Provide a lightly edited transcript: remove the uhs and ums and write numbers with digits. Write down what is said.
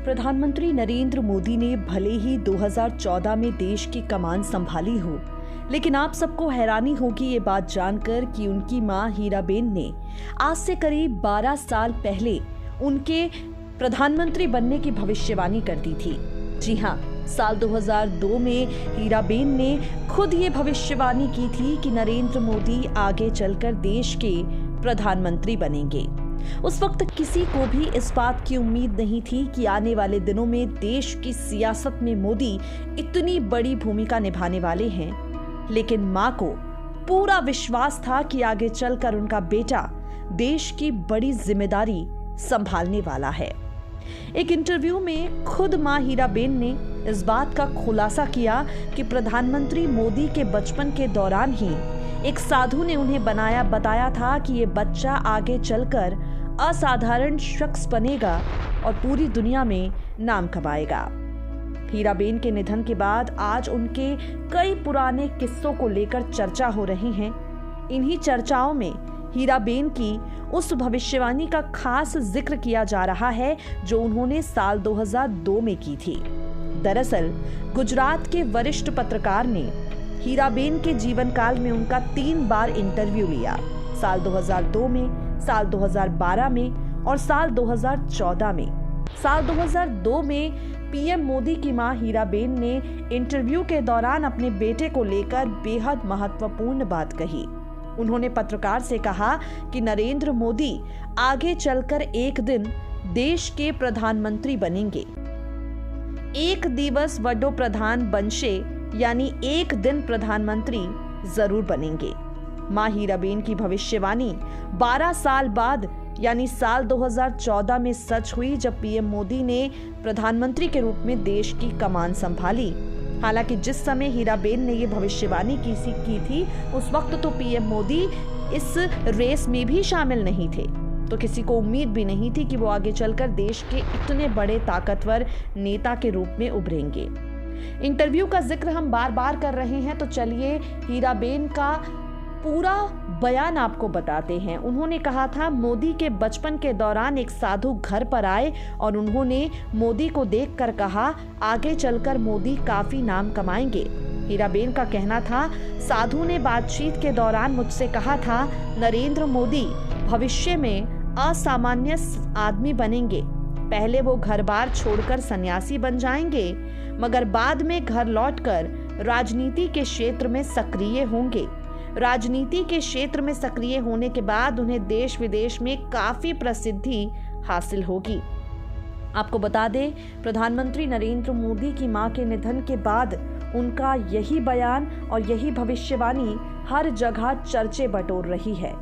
प्रधानमंत्री नरेंद्र मोदी ने भले ही 2014 में देश की कमान संभाली हो, लेकिन आप सबको हैरानी होगी ये बात जानकर कि उनकी मां हीराबेन ने आज से करीब 12 साल पहले उनके प्रधानमंत्री बनने की भविष्यवाणी कर दी थी। जी हां, साल 2002 में हीराबेन ने खुद ये भविष्यवाणी की थी कि नरेंद्र मोदी आगे चलकर देश के प्रधानमंत्री बनेंगे। उस वक्त किसी को भी इस बात की उम्मीद नहीं थी कि आने वाले दिनों में देश की सियासत में मोदी इतनी बड़ी भूमिका निभाने वाले हैं, लेकिन मां को पूरा विश्वास था कि आगे चलकर उनका बेटा देश की बड़ी जिम्मेदारी संभालने वाला है। एक इंटरव्यू में खुद मां हीराबेन ने इस बात का खुलासा किया कि प्रधानमंत्री मोदी के बचपन के दौरान ही एक साधु ने उन्हें बताया था कि ये बच्चा आगे चलकर असाधारण शख्स बनेगा और पूरी दुनिया में नाम कमाएगा। हीराबेन के निधन के बाद आज उनके कई पुराने किस्सों को लेकर चर्चा हो रही है। इन्हीं चर्चाओं में हीराबेन की उस भविष्यवाणी का खास जिक्र किया जा रहा है जो उन्होंने साल 2002 में की थी। दरअसल गुजरात के वरिष्ठ पत्रकार ने हीराबेन के जीवन काल में उनका 3 बार इंटरव्यू लिया, साल 2002 में, साल 2012 में और साल 2014 में। साल 2002 में पीएम मोदी की मां हीराबेन ने इंटरव्यू के दौरान अपने बेटे को लेकर बेहद महत्वपूर्ण बात कही। उन्होंने पत्रकार से कहा कि नरेंद्र मोदी आगे चलकर एक दिन देश के प्रधानमंत्री बनेंगे। एक दिवस वडो प्रधान बनशे, यानी एक दिन प्रधानमंत्री जरूर बनेंगे। मां हीराबेन की भविष्यवाणी 12 साल बाद यानी साल 2014 में सच हुई, जब पीएम मोदी ने प्रधानमंत्री के रूप में देश की कमान संभाली। हालांकि जिस समय हीराबेन ने ये भविष्यवाणी की थी उस वक्त तो पीएम मोदी इस रेस में भी शामिल नहीं थे, तो किसी को उम्मीद भी नहीं थी कि वो आगे चलकर देश के इतने बड़े ताकतवर नेता के रूप में उभरेंगे। इंटरव्यू का जिक्र हम बार बार कर रहे हैं, तो चलिए हीराबेन का पूरा बयान आपको बताते हैं। उन्होंने कहा था, मोदी के बचपन के दौरान एक साधु घर पर आए और उन्होंने मोदी को देखकर कहा, आगे चलकर मोदी काफी नाम कमाएंगे। हीराबेन का कहना था, साधु ने बातचीत के दौरान मुझसे कहा था, नरेंद्र मोदी भविष्य में असामान्य आदमी बनेंगे। पहले वो घर बार छोड़कर सन्यासी बन जाएंगे, मगर बाद में घर लौटकर राजनीति के क्षेत्र में सक्रिय होंगे। राजनीति के क्षेत्र में सक्रिय होने के बाद उन्हें देश विदेश में काफी प्रसिद्धि हासिल होगी। आपको बता दें, प्रधानमंत्री नरेंद्र मोदी की मां के निधन के बाद उनका यही बयान और यही भविष्यवाणी हर जगह चर्चे बटोर रही है।